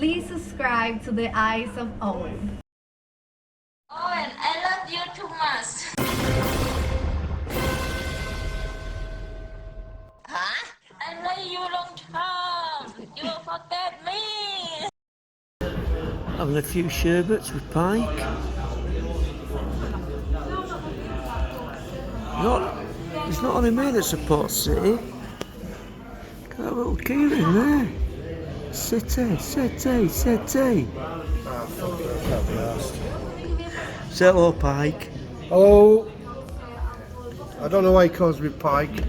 Please subscribe to the Eyes of Owen. Owen, I love you too much. Huh? I love you long time. You forget me. Having a few sherbets with Pike. There's not only me that's a Port City. Got a little key in there. City. Say hello, Pike. Hello. I don't know why he calls me Pike.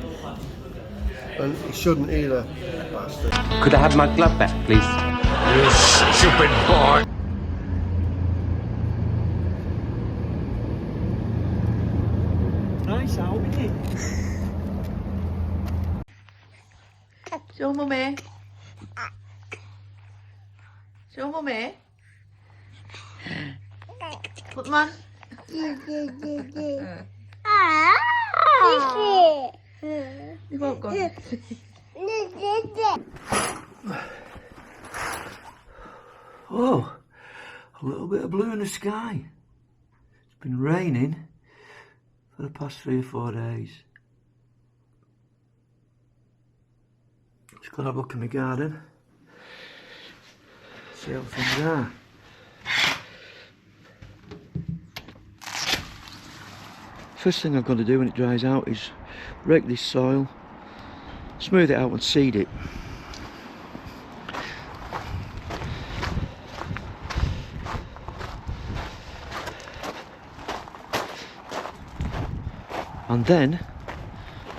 And he shouldn't either, bastard. Could I have my glove back, please? You stupid boy! Nice out, isn't it? Show mommy. Show mommy. Put them on. You won't go. Oh, a little bit of blue in the sky. It's been raining for the past 3 or 4 days. Just got to have a look in my garden. See how things are. First thing I've got to do when it dries out is rake this soil, smooth it out and seed it. And then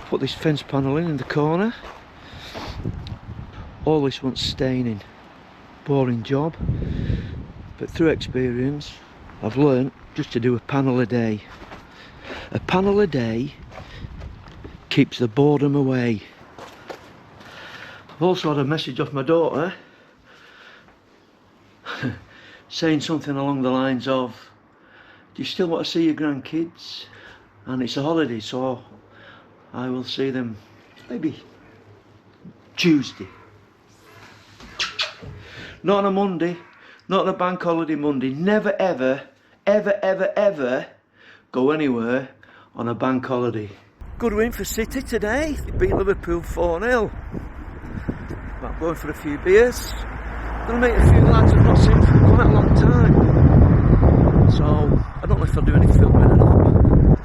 put this fence panel in the corner. All this wants staining. Boring job, but through experience I've learnt just to do a panel a day. A panel a day keeps the boredom away. I've also had a message off my daughter saying something along the lines of, do you still want to see your grandkids? And it's a holiday, so I will see them maybe Tuesday. Not on a Monday, not on a bank holiday Monday. Never ever go anywhere on a bank holiday. Good win for City today. They beat Liverpool 4-0. But I'm going for a few beers. Gonna meet a few lads I've not seen for quite a long time. So I don't know if I'll do any filming or not.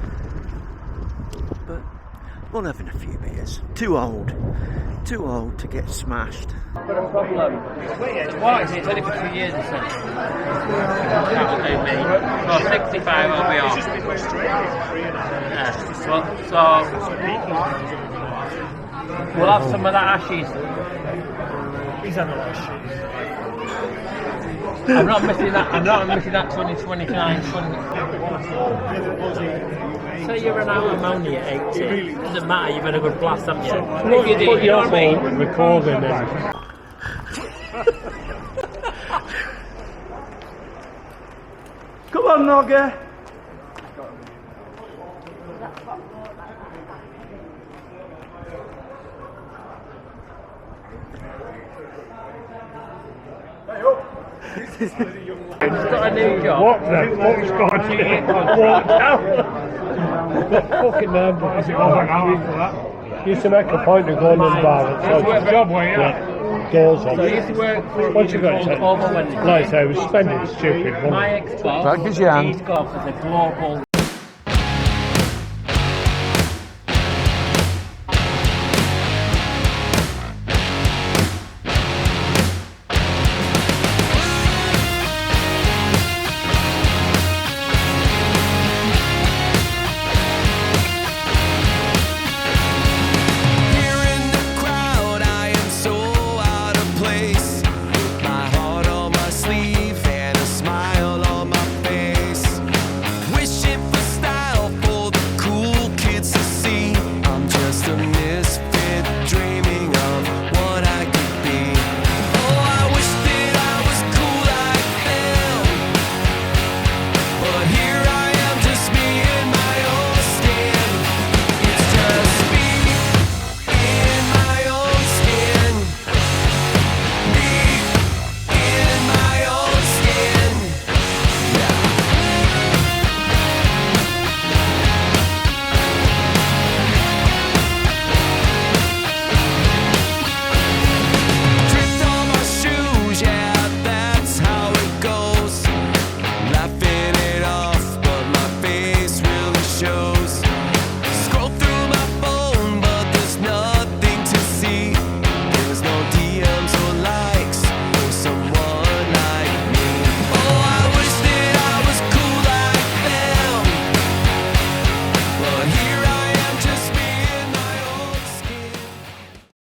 But we're having a few beers. Too old to get smashed. Got a problem. What? It's only for 2 years, isn't it? That'll do me. Well, 65 I'll be on. Yeah. So we'll have some of that ashes. He's had a lot of shit. I'm not missing that 2029. So you run out of ammonia at 80. Doesn't matter, you've had a good blast, haven't you? If you do, you know what I mean? Recording it. Come on, Nogger. He's got a new job. What the fuck's going on? Walk down. What fucking number is it over an hour for that? Used to make a point of going in the bar. So it's a job where you at? Girls on. So I used to work for Once you got it, over Wednesday. like I say, I was spending stupid money. My ex-boss, he's got a global